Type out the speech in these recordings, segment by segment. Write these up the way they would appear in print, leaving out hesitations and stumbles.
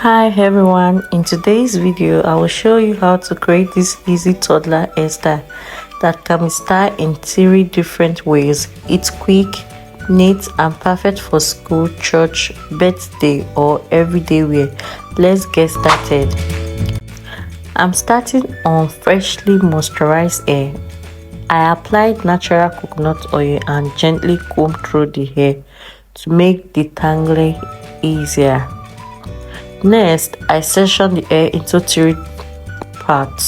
Hi everyone, in today's video I will show you how to create this easy toddler hairstyle that can be styled in 3 different ways. It's quick, neat and perfect for school, church, birthday or everyday wear. Let's get started. I'm starting on freshly moisturized hair. I applied natural coconut oil and gently comb through the hair to make detangling easier. Next, I section the hair into 3 parts.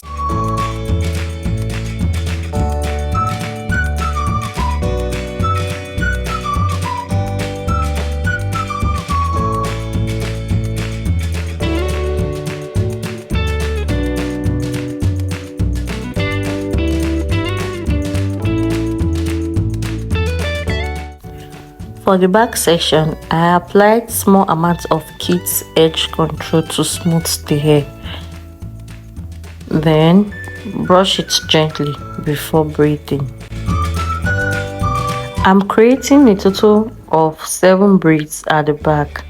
For the back section, I applied small amounts of Kids Edge Control to smooth the hair. Then, brush it gently before braiding. I'm creating a total of 7 braids at the back.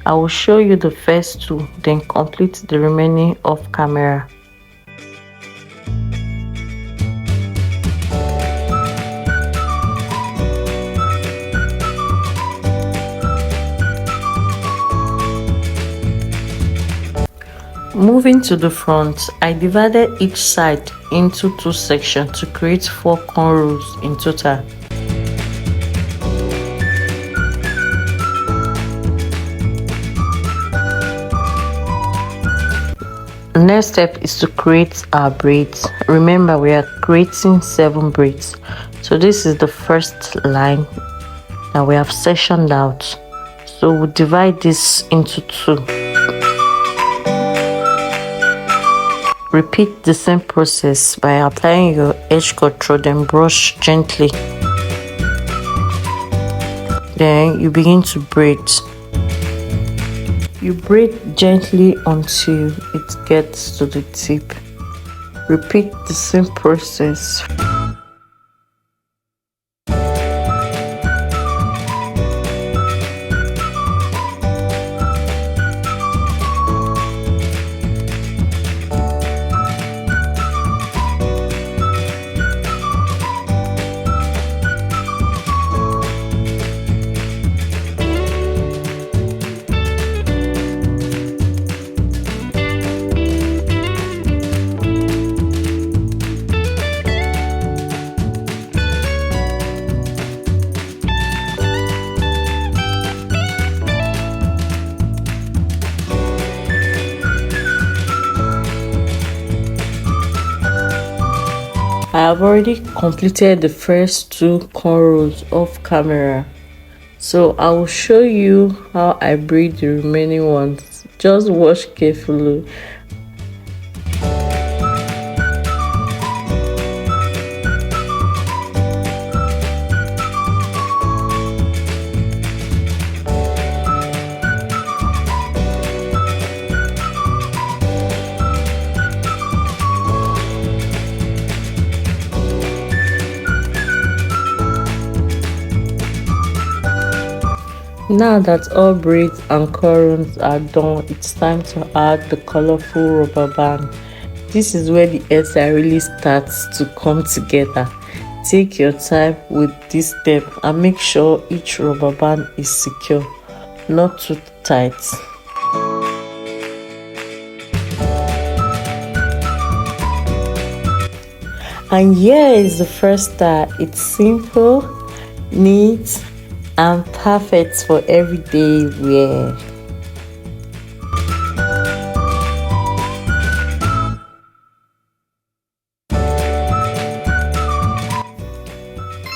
I will show you the first 2, then complete the remaining off camera. Moving to the front, I divided each side into 2 sections to create 4 cornrows in total. The next step is to create our braids. Remember, we are creating 7 braids. So this is the first line that we have sectioned out. So we'll divide this into 2. Repeat the same process by applying your edge control, then brush gently. Then you begin to braid. You braid gently until it gets to the tip. Repeat the same process. I have already completed the first 2 cornrows off camera, so I will show you how I braid the remaining ones. Just watch carefully. Now that all braids and cornrows are done, it's time to add the colorful rubber band. This is where the hairstyle really starts to come together. Take your time with this step and make sure each rubber band is secure, not too tight. And here is the first style. It's simple, neat and perfect for everyday wear.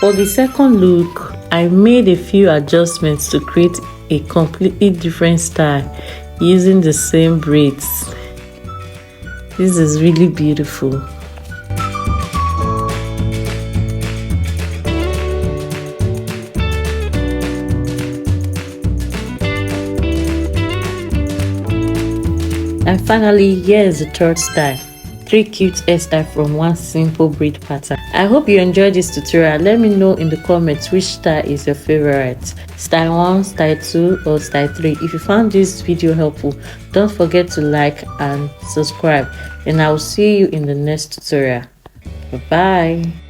For the second look, I made a few adjustments to create a completely different style using the same braids. This is really beautiful. And finally, here is the third style. 3 cute hairstyles from one simple braid pattern. I hope you enjoyed this tutorial. Let me know in the comments which style is your favorite, style 1, style 2 or style 3. If you found this video helpful, don't forget to like and subscribe, and I will see you in the next tutorial. Bye bye.